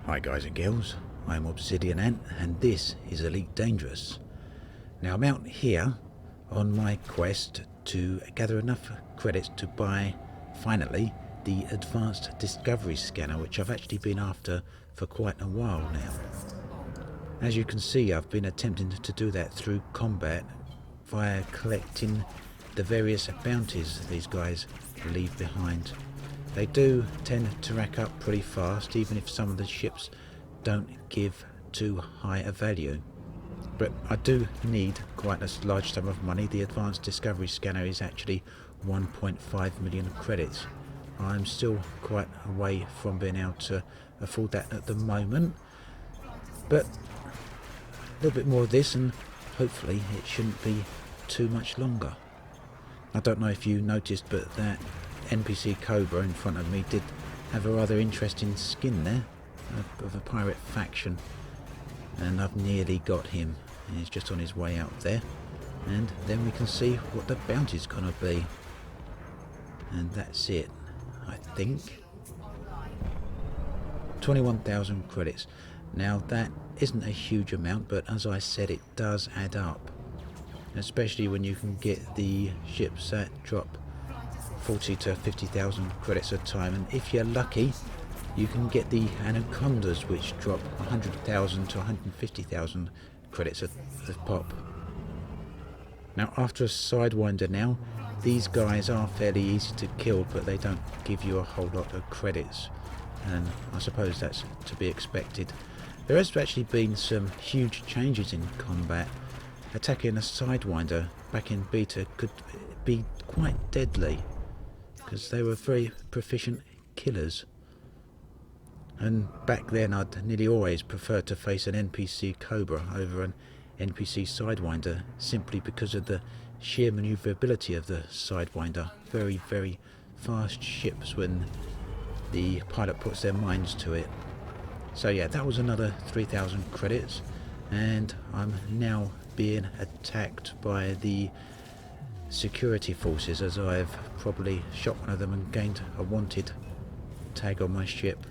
Hi guys and girls, I'm Obsidian Ant and this is Elite Dangerous. Now I'm out here on my quest to gather enough credits to buy, finally, the Advanced Discovery Scanner, which I've actually been after for quite a while now. As you can see, I've been attempting to do that through combat via collecting the various bounties these guys leave behind. They do tend to rack up pretty fast, even if some of the ships don't give too high a value. But I do need quite a large sum of money. The Advanced Discovery Scanner is actually 1.5 million credits. I'm still quite away from being able to afford that at the moment. But a little bit more of this and hopefully it shouldn't be too much longer. I don't know if you noticed, but that NPC Cobra in front of me did have a rather interesting skin there of a pirate faction, and I've nearly got him. He's just on his way out there, and then we can see what the bounty's gonna be, and that's it, I think. 21,000 credits. Now that isn't a huge amount, but as I said, it does add up, especially when you can get the ships that drop 40 to 50,000 credits a time, and if you're lucky you can get the Anacondas, which drop 100,000 to 150,000 credits a pop. Now after a Sidewinder now, these guys are fairly easy to kill, but they don't give you a whole lot of credits, and I suppose that's to be expected. There has actually been some huge changes in combat. Attacking a Sidewinder back in beta could be quite deadly, because they were very proficient killers. And back then I'd nearly always prefer to face an NPC Cobra over an NPC Sidewinder, simply because of the sheer maneuverability of the Sidewinder. Very, very fast ships when the pilot puts their minds to it. So yeah, that was another 3,000 credits, and I'm now being attacked by the security forces, as I've probably shot one of them and gained a wanted tag on my ship.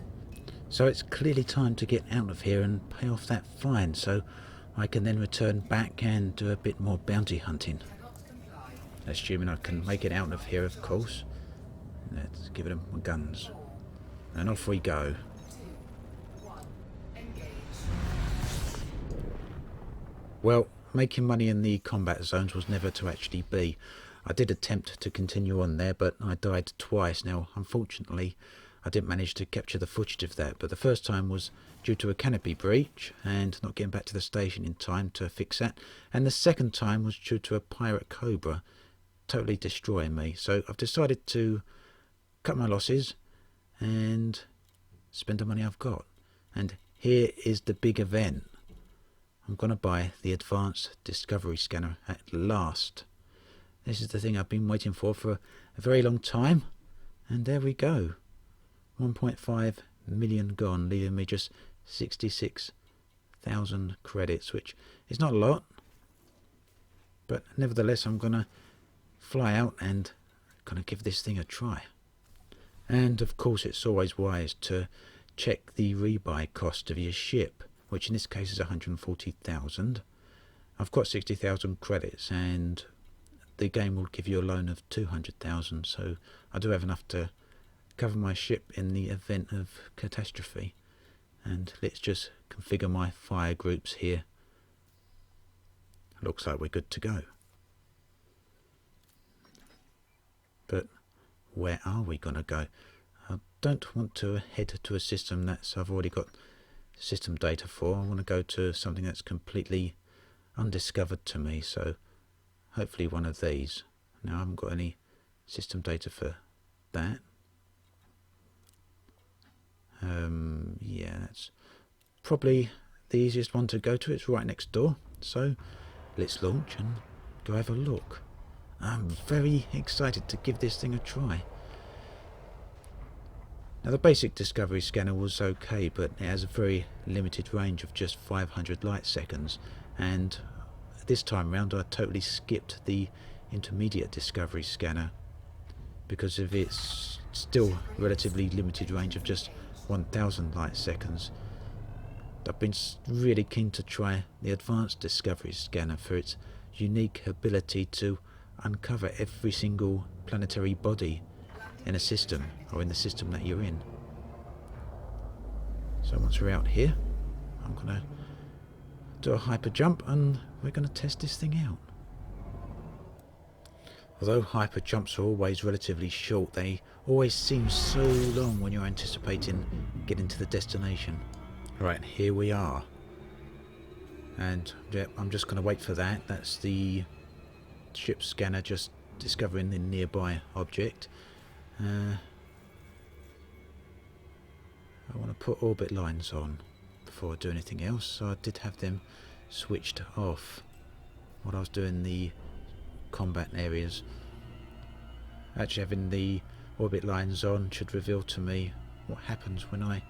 So it's clearly time to get out of here and pay off that fine, so I can then return back and do a bit more bounty hunting. Assuming I can make it out of here, of course. Let's give them my guns. And off we go. Well, making money in the combat zones was never to actually be. I did attempt to continue on there, but I died twice. Now, unfortunately, I didn't manage to capture the footage of that, but the first time was due to a canopy breach and not getting back to the station in time to fix that, and the second time was due to a pirate Cobra totally destroying me. So I've decided to cut my losses and spend the money I've got. And here is the big event. I'm going to buy the Advanced Discovery Scanner at last. This is the thing I've been waiting for a very long time, and there we go. 1.5 million gone, leaving me just 66,000 credits, which is not a lot, but nevertheless I'm going to fly out and going to give this thing a try. And of course it's always wise to check the rebuy cost of your ship, which in this case is 140,000. I've got 60,000 credits, and the game will give you a loan of 200,000, so I do have enough to cover my ship in the event of catastrophe. And let's just configure my fire groups here. Looks like we're good to go. But where are we going to go? I don't want to head to a system that I've already got system data for. I want to go to something that's completely undiscovered to me, so hopefully one of these. Now I haven't got any system data for that. Yeah, that's probably the easiest one to go to. It's right next door, so let's launch and go have a look. I'm very excited to give this thing a try. Now the basic Discovery Scanner was okay, but it has a very limited range of just 500 light seconds, and this time round I totally skipped the intermediate Discovery Scanner because of its still relatively limited range of just 1,000 light seconds. I've been really keen to try the Advanced Discovery Scanner for its unique ability to uncover every single planetary body in a system, or in the system that you're in. So once we're out here, I'm going to do a hyper jump and we're going to test this thing out. Although hyper jumps are always relatively short, they always seem so long when you're anticipating getting to the destination. Right, here we are. And yeah, I'm just going to wait for that. That's the ship scanner just discovering the nearby object. I want to put orbit lines on before I do anything else, so I did have them switched off while I was doing the combat areas. Actually, having the orbit lines on should reveal to me what happens when I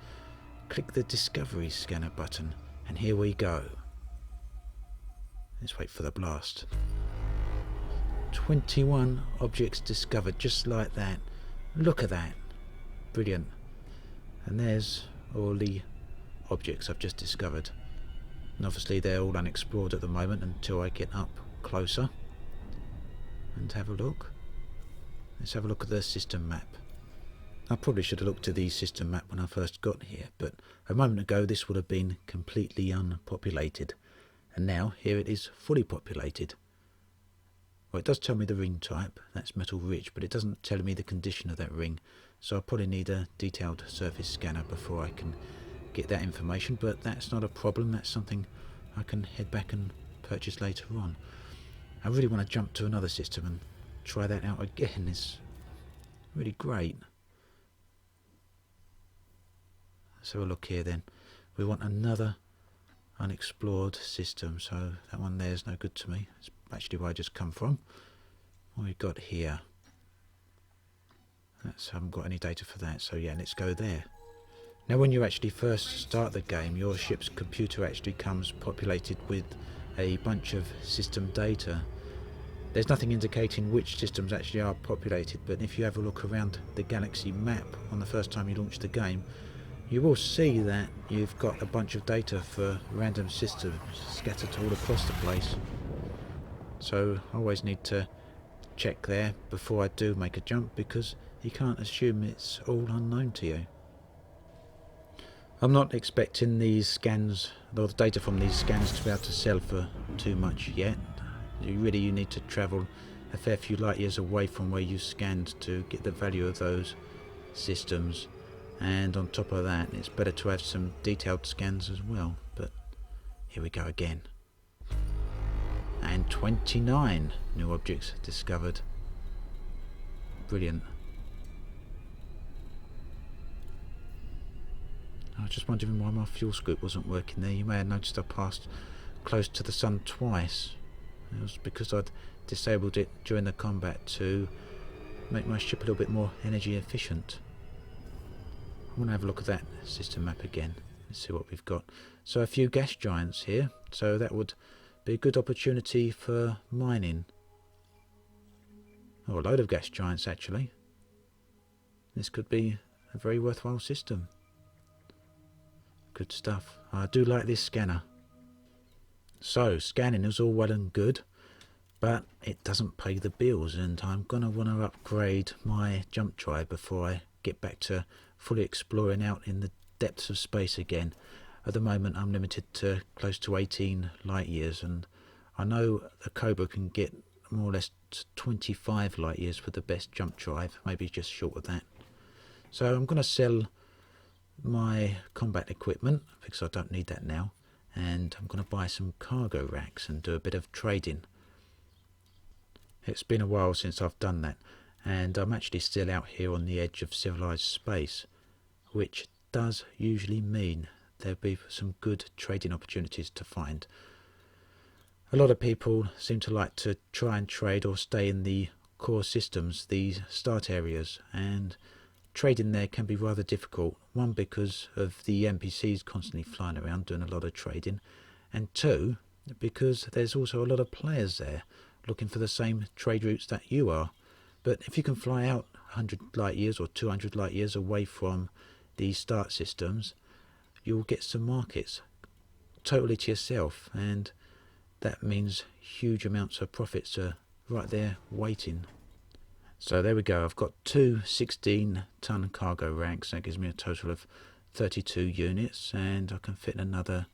click the Discovery Scanner button. And here we go. Let's wait for the blast. 21 objects discovered, just like that. Look at that. Brilliant. And there's all the objects I've just discovered. And obviously they're all unexplored at the moment until I get up closer and have a look. Let's have a look at the system map. I probably should have looked at the system map when I first got here, but a moment ago this would have been completely unpopulated, and now here it is fully populated. Well, it does tell me the ring type, that's metal rich, but it doesn't tell me the condition of that ring, so I probably need a detailed surface scanner before I can get that information, but that's not a problem. That's something I can head back and purchase later on. I really want to jump to another system and try that out again. It's really great. Let's have a look here then. We want another unexplored system, so that one there is no good to me. It's actually where I just come from. What we've got here, I haven't got any data for that, so yeah, let's go there. Now when you actually first start the game, your ship's computer actually comes populated with a bunch of system data. There's nothing indicating which systems actually are populated, but if you have a look around the galaxy map on the first time you launch the game, you will see that you've got a bunch of data for random systems scattered all across the place. So I always need to check there before I do make a jump, because you can't assume it's all unknown to you. I'm not expecting these scans, or the data from these scans, to be able to sell for too much yet. You need to travel a fair few light years away from where you scanned to get the value of those systems. And on top of that, it's better to have some detailed scans as well. But here we go again. And 29 new objects discovered. Brilliant. I was just wondering why my fuel scoop wasn't working there. You may have noticed I passed close to the sun twice. It was because I'd disabled it during the combat to make my ship a little bit more energy efficient. I want to have a look at that system map again. Let's see what we've got. So a few gas giants here, so that would be a good opportunity for mining. Oh, a load of gas giants actually. This could be a very worthwhile system. Good stuff. I do like this scanner. So scanning is all well and good, but it doesn't pay the bills, and I'm going to want to upgrade my jump drive before I get back to fully exploring out in the depths of space again. At the moment I'm limited to close to 18 light years, and I know a Cobra can get more or less 25 light years with the best jump drive, maybe just short of that. So I'm going to sell my combat equipment because I don't need that now, and I'm going to buy some cargo racks and do a bit of trading. It's been a while since I've done that, and I'm actually still out here on the edge of civilized space, which does usually mean there'll be some good trading opportunities to find. A lot of people seem to like to try and trade or stay in the core systems, the start areas, and trading there can be rather difficult. One, because of the NPCs constantly flying around doing a lot of trading, and two, because there's also a lot of players there looking for the same trade routes that you are. But if you can fly out 100 light years or 200 light years away from the start systems, you'll get some markets totally to yourself, and that means huge amounts of profits are right there waiting. So there we go, I've got two 16-ton cargo racks. That gives me a total of 32 units, and I can fit another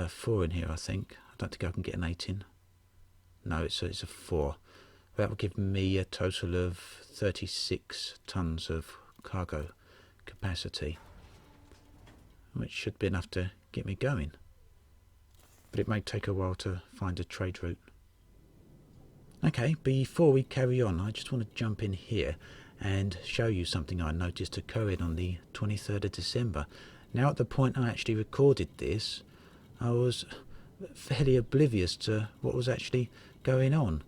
4 in here, I think. I don't think I can get an 8 in. No, it's a 4. That will give me a total of 36 tons of cargo capacity, which should be enough to get me going. But it may take a while to find a trade route. Okay, before we carry on, I just want to jump in here and show you something I noticed occurring on the 23rd of December. Now, at the point I actually recorded this, I was fairly oblivious to what was actually going on.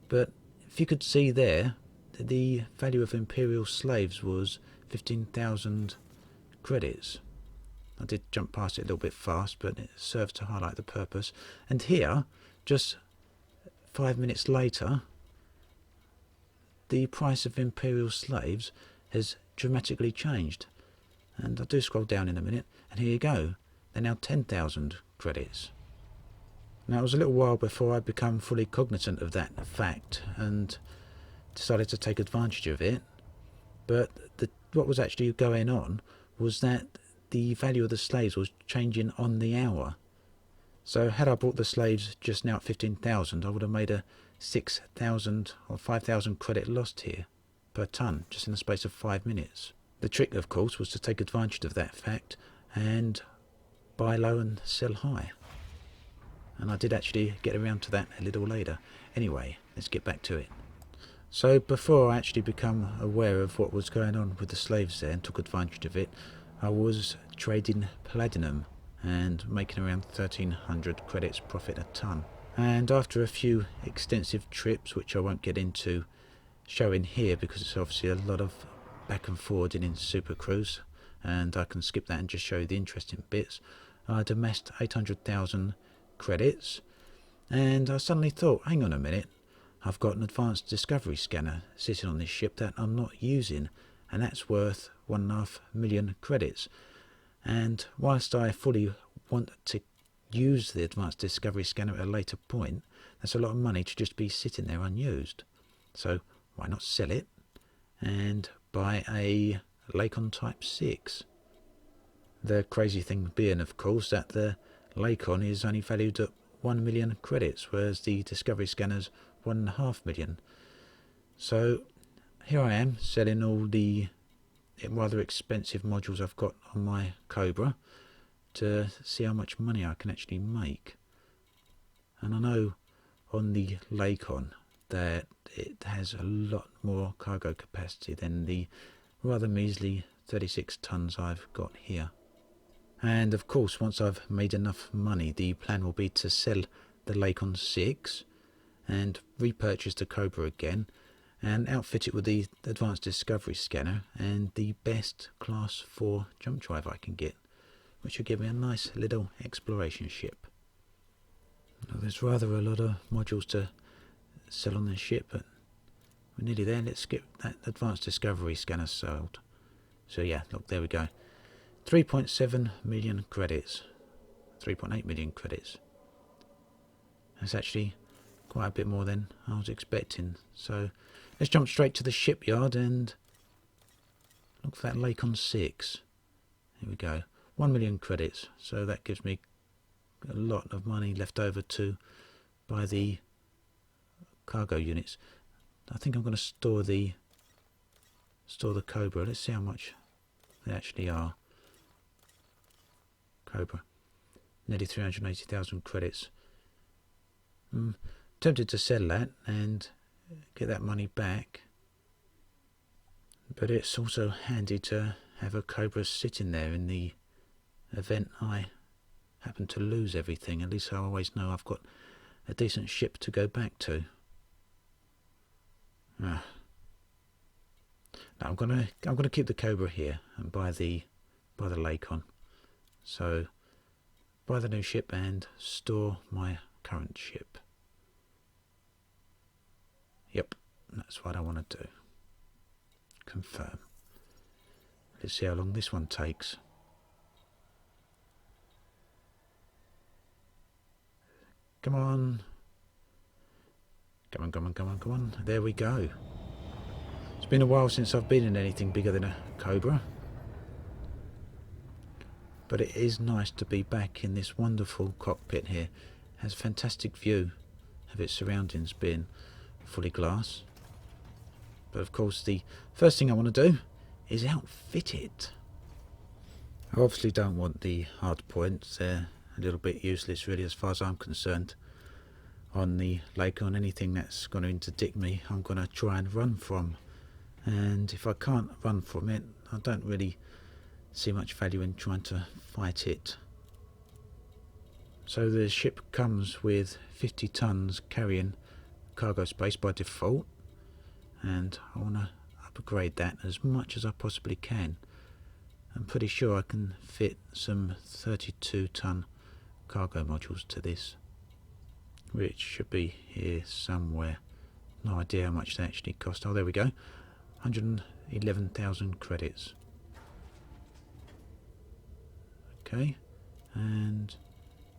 But if you could see there, the value of Imperial slaves was 15,000 credits. I did jump past it a little bit fast, but it serves to highlight the purpose. And here, just 5 minutes later, the price of Imperial slaves has dramatically changed. And I do scroll down in a minute, and here you go. They're now 10,000 credits. Now, it was a little while before I became fully cognizant of that fact and decided to take advantage of it. But what was actually going on was that the value of the slaves was changing on the hour. So had I bought the slaves just now at 15,000, I would have made a 6,000 or 5,000 credit lost here per ton, just in the space of 5 minutes. The trick, of course, was to take advantage of that fact and buy low and sell high. And I did actually get around to that a little later. Anyway, let's get back to it. So before I actually become aware of what was going on with the slaves there and took advantage of it, I was trading platinum and making around 1,300 credits profit a ton. And after a few extensive trips, which I won't get into showing here because it's obviously a lot of back and forwarding in Super Cruise, and I can skip that and just show you the interesting bits, I'd amassed 800,000 credits, and I suddenly thought, hang on a minute, I've got an advanced discovery scanner sitting on this ship that I'm not using, and that's worth 1.5 million credits. And whilst I fully want to use the advanced discovery scanner at a later point, that's a lot of money to just be sitting there unused. So why not sell it and buy a Lakon Type 6? The crazy thing being, of course, that the Lakon is only valued at 1 million credits, whereas the discovery scanner's 1.5 million. So here I am selling all the rather expensive modules I've got on my Cobra to see how much money I can actually make. And I know on the Lakon that it has a lot more cargo capacity than the rather measly 36 tons I've got here. And of course, once I've made enough money, the plan will be to sell the Lakon 6 and repurchase the Cobra again and outfit it with the advanced discovery scanner and the best class 4 jump drive I can get, which will give me a nice little exploration ship. Now, there's rather a lot of modules to sell on this ship, but we're nearly there. Let's get that advanced discovery scanner sold. So yeah, look, there we go. 3.7 million credits. 3.8 million credits. That's actually quite a bit more than I was expecting. So let's jump straight to the shipyard and look for that Lakon 6. Here we go. 1 million credits. So that gives me a lot of money left over to buy the cargo units. I think I'm going to store the Cobra. Let's see how much they actually are. Cobra. Nearly 380,000 credits. Tempted to sell that and get that money back, but it's also handy to have a Cobra sitting there in the event I happen to lose everything. At least I always know I've got a decent ship to go back to. Now I'm gonna keep the Cobra here and buy the Lakon. So buy the new ship and store my current ship. Yep, that's what I want to do. Confirm. Let's see how long this one takes. Come on. Come on, come on, come on, come on. There we go. It's been a while since I've been in anything bigger than a Cobra. But it is nice to be back in this wonderful cockpit here. It has a fantastic view of its surroundings being fully glass. But of course the first thing I want to do is outfit it. I obviously don't want the hard points. They're a little bit useless really as far as I'm concerned. On the lake, on anything that's going to interdict me, I'm going to try and run from. And if I can't run from it, I don't really see much value in trying to fight it. So the ship comes with 50 tons carrying cargo space by default, and I want to upgrade that as much as I possibly can. I'm pretty sure I can fit some 32 ton cargo modules to this, which should be here somewhere. No idea how much they actually cost. Oh, there we go. 111,000 credits. Okay, and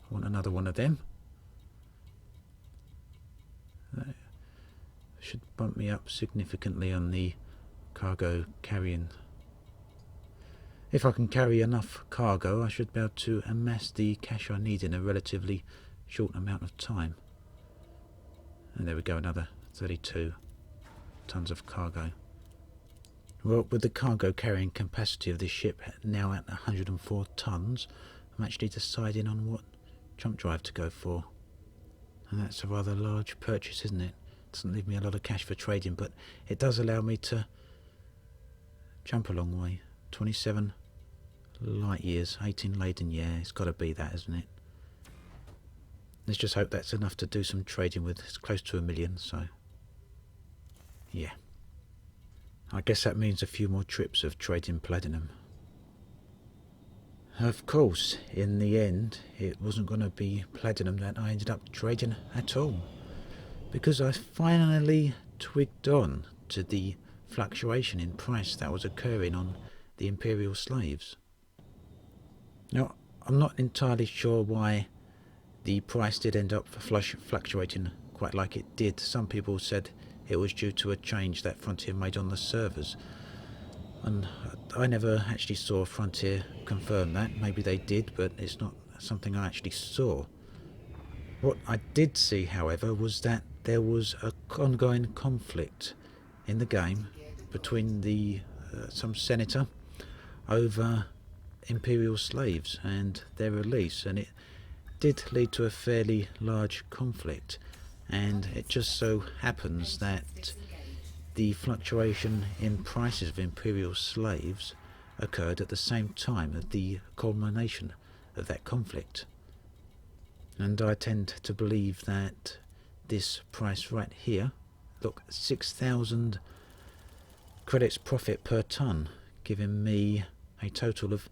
I want another one of them. That should bump me up significantly on the cargo carrying. If I can carry enough cargo, I should be able to amass the cash I need in a relatively short amount of time. And there we go, another 32 tons of cargo. Well, with the cargo carrying capacity of this ship now at 104 tons, I'm actually deciding on what jump drive to go for. And that's a rather large purchase, isn't it? Doesn't leave me a lot of cash for trading, but it does allow me to jump a long way. 27 light years, 18 laden, yeah, it's got to be that, isn't it? Let's just hope that's enough to do some trading with. It's close to 1 million, so yeah. I guess that means a few more trips of trading platinum. Of course, in the end, it wasn't going to be platinum that I ended up trading at all, because I finally twigged on to the fluctuation in price that was occurring on the Imperial slaves. Now, I'm not entirely sure why the price did end up fluctuating quite like it did. Some people said it was due to a change that Frontier made on the servers, and I never actually saw Frontier confirm that. Maybe they did, but it's not something I actually saw. What I did see, however, was that there was an ongoing conflict in the game between some senator over Imperial slaves and their release, and it did lead to a fairly large conflict. And it just so happens that the fluctuation in prices of Imperial slaves occurred at the same time as the culmination of that conflict. And I tend to believe that this price right here, look, 6,000 credits profit per ton, giving me a total of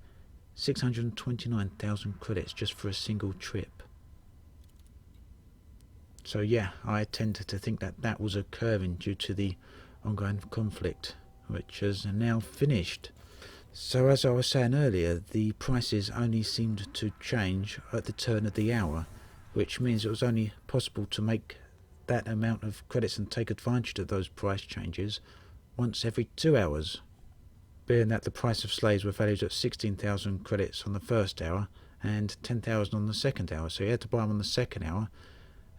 629,000 credits just for a single trip. So yeah, I tend to think that that was occurring due to the ongoing conflict, which has now finished. So as I was saying earlier, the prices only seemed to change at the turn of the hour, which means it was only possible to make that amount of credits and take advantage of those price changes once every 2 hours. Being that the price of slaves were valued at 16,000 credits on the first hour and 10,000 on the second hour, so you had to buy them on the second hour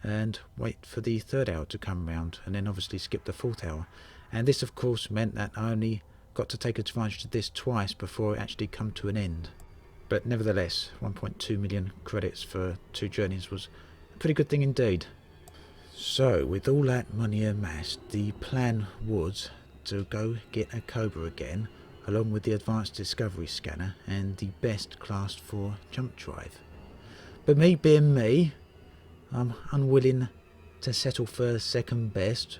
and wait for the third hour to come round, and then obviously skip the fourth hour. And this of course meant that I only got to take advantage of this twice before it actually come to an end. But nevertheless, 1.2 million credits for 2 journeys was a pretty good thing indeed. So with all that money amassed, the plan was to go get a Cobra again, along with the advanced discovery scanner and the best class 4 jump drive. But me being me, I'm unwilling to settle for second best.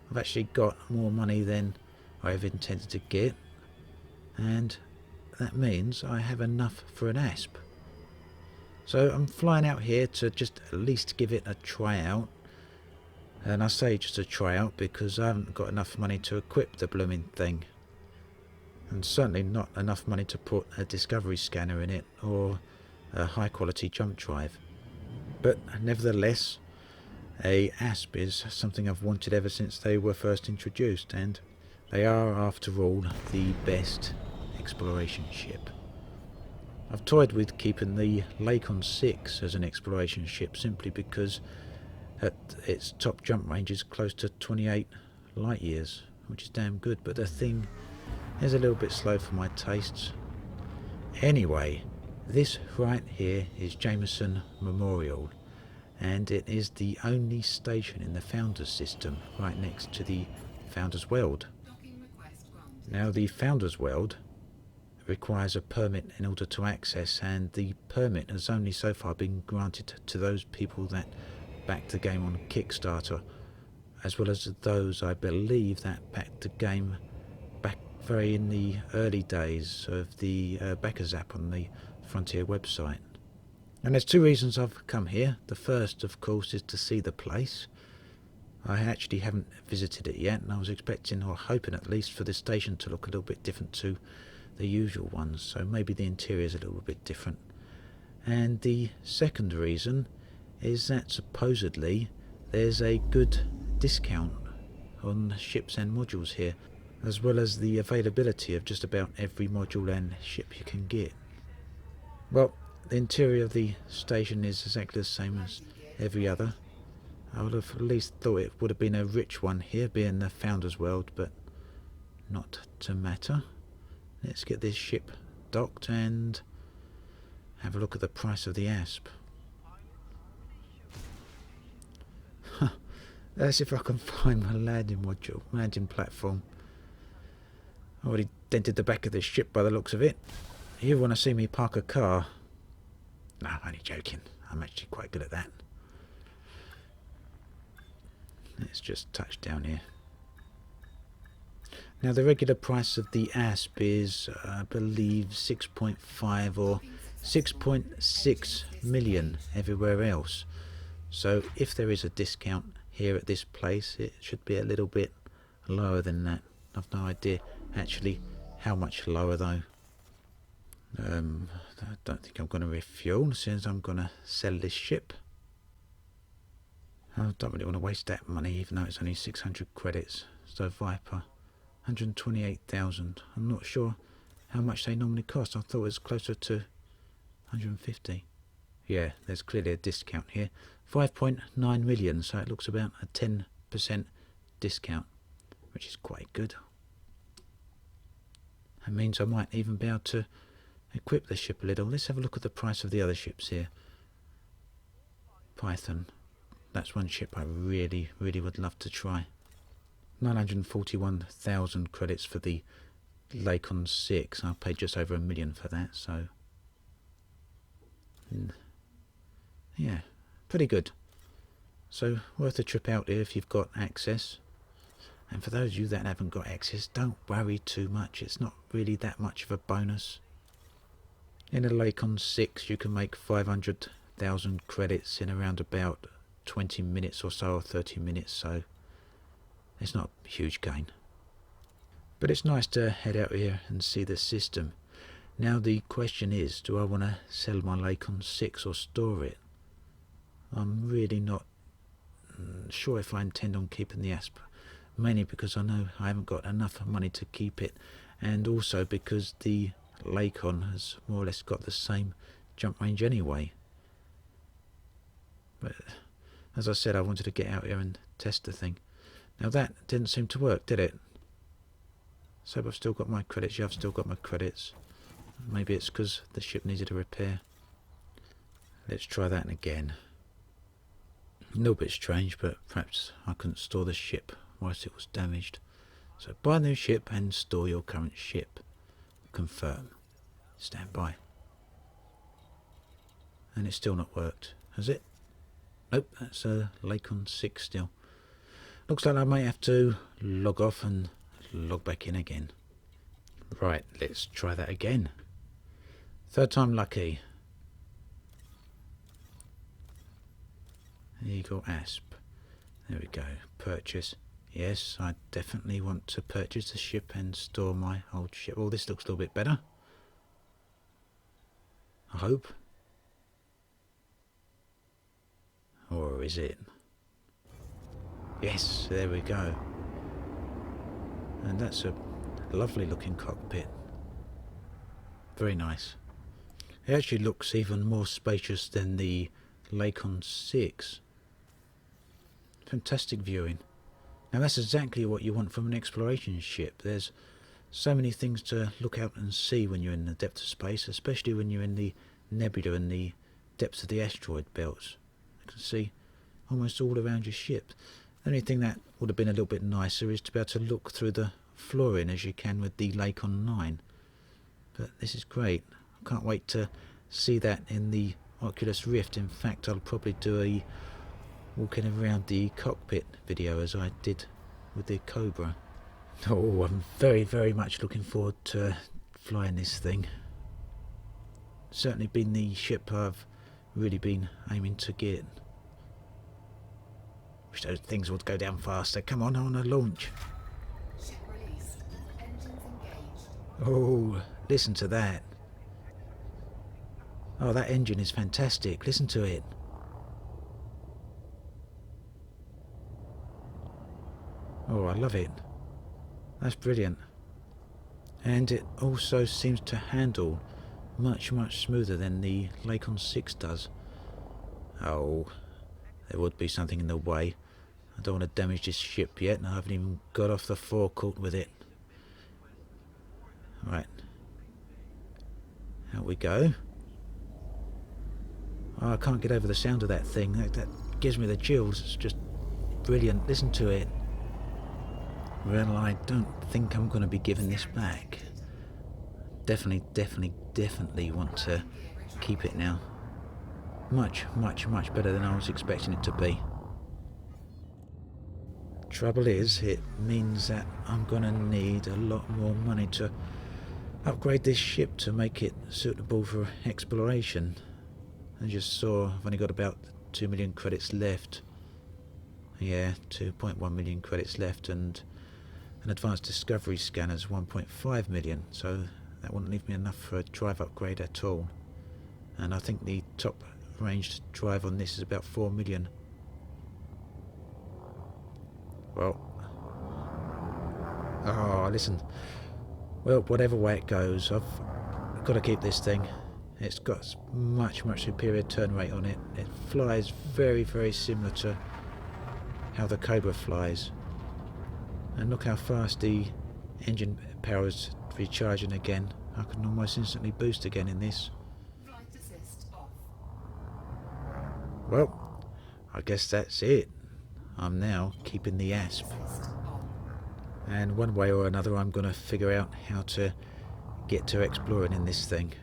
I've actually got more money than I've intended to get, and that means I have enough for an Asp. So I'm flying out here to just at least give it a try out. And I say just a try out because I haven't got enough money to equip the blooming thing. And certainly not enough money to put a discovery scanner in it or a high quality jump drive. But nevertheless, a Asp is something I've wanted ever since they were first introduced, and they are, after all, the best exploration ship. I've toyed with keeping the Lakon 6 as an exploration ship simply because at its top jump range is close to 28 light years, which is damn good, but the thing is a little bit slow for my tastes. Anyway, this right here is Jameson Memorial, and it is the only station in the Founders system right next to the Founders World. Now, the Founders World requires a permit in order to access, and the permit has only so far been granted to those people that backed the game on Kickstarter, as well as those, I believe, that backed the game back very in the early days of the backers app on the Frontier website. And there's two reasons I've come here. The first, of course, is to see the place. I actually haven't visited it yet, and I was expecting, or hoping at least, for the station to look a little bit different to the usual ones, so maybe the interior is a little bit different. And the second reason is that supposedly there's a good discount on ships and modules here, as well as the availability of just about every module and ship you can get. Well, the interior of the station is exactly the same as every other. I would have at least thought it would have been a rich one here, being the Founders World, but not to matter. Let's get this ship docked and have a look at the price of the Asp. Let's see if I can find my landing platform. I already dented the back of this ship by the looks of it. You want to see me park a car? No, I'm only joking. I'm actually quite good at that. Let's just touch down here. Now, the regular price of the Asp is, I believe, 6.5 or 6.6 million everywhere else. So if there is a discount here at this place, it should be a little bit lower than that. I've no idea actually how much lower though. I don't think I'm going to refuel since I'm going to sell this ship. I don't really want to waste that money, even though it's only 600 credits. So Viper, 128,000. I'm not sure how much they normally cost. I thought it was closer to 150. Yeah, there's clearly a discount here. 5.9 million, so it looks about a 10% discount, which is quite good. That means I might even be able to equip the ship a little. Let's have a look at the price of the other ships here. Python. That's one ship I really would love to try. 941,000 credits for the Lakon 6. I paid just over $1 million for that, so yeah, pretty good. So worth a trip out here if you've got access. And for those of you that haven't got access, don't worry too much. It's not really that much of a bonus. In a Lakon 6 you can make 500,000 credits in around about 20 minutes or so, or 30 minutes, so it's not a huge gain. But it's nice to head out here and see the system. Now the question is, do I want to sell my Lakon 6 or store it? I'm really not sure if I intend on keeping the Asp, mainly because I know I haven't got enough money to keep it, and also because the Lakon has more or less got the same jump range anyway. But as I said, I wanted to get out here and test the thing. Now that didn't seem to work, did it? So I've still got my credits. Yeah, I've still got my credits. Maybe it's because the ship needed a repair. Let's try that again. A little bit strange, but perhaps I couldn't store the ship whilst it was damaged. So buy a new ship and store your current ship. Confirm. Stand by. And it's still not worked, has it? Nope, that's a Lakon 6 still. Looks like I may have to log off and log back in again. Right, let's try that again. Third time lucky. Eagle Asp. There we go. Purchase. Yes, I definitely want to purchase the ship and store my old ship. Oh, this looks a little bit better. I hope. Or is it? Yes, there we go. And that's a lovely looking cockpit. Very nice. It actually looks even more spacious than the Lakon 6. Fantastic viewing. Now that's exactly what you want from an exploration ship. There's so many things to look out and see when you're in the depth of space, especially when you're in the nebula and the depths of the asteroid belts. You can see almost all around your ship. The only thing that would have been a little bit nicer is to be able to look through the flooring as you can with the Lakon 9. But this is great. I can't wait to see that in the Oculus Rift. In fact, I'll probably do a walking around the cockpit video as I did with the Cobra. Oh, I'm very, very much looking forward to flying this thing. Certainly been the ship I've really been aiming to get. Wish those things would go down faster. Come on, I want to launch. Ship released. Engines engaged. Oh, listen to that. Oh, that engine is fantastic. Listen to it. Oh, I love it. That's brilliant. And it also seems to handle much, much smoother than the Lakon 6 does. Oh, there would be something in the way. I don't want to damage this ship yet, and I haven't even got off the forecourt with it. Right. Out we go. Oh, I can't get over the sound of that thing. That gives me the chills. It's just brilliant. Listen to it. Well, I don't think I'm going to be giving this back. Definitely want to keep it now. Much better than I was expecting it to be. Trouble is, it means that I'm going to need a lot more money to upgrade this ship to make it suitable for exploration. I just saw I've only got about 2 million credits left. Yeah, 2.1 million credits left, and an advanced discovery scanner's 1.5 million, so that wouldn't leave me enough for a drive upgrade at all. And I think the top ranged drive on this is about 4 million. Well, oh, listen. Well, whatever way it goes, I've got to keep this thing. It's got much superior turn rate on it. It flies very similar to how the Cobra flies. And look how fast the engine power is recharging again. I can almost instantly boost again in this. Flight assist off. Well, I guess that's it. I'm now keeping the Asp. Assist on. And one way or another I'm going to figure out how to get to exploring in this thing.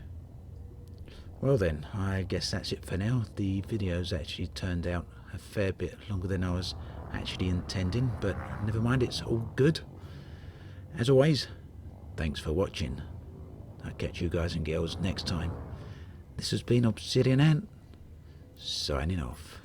Well then, I guess that's it for now. The video's actually turned out a fair bit longer than I was actually intending, but never mind, it's all good. As always, thanks for watching. I'll catch you guys and girls next time. This has been Obsidian Ant, signing off.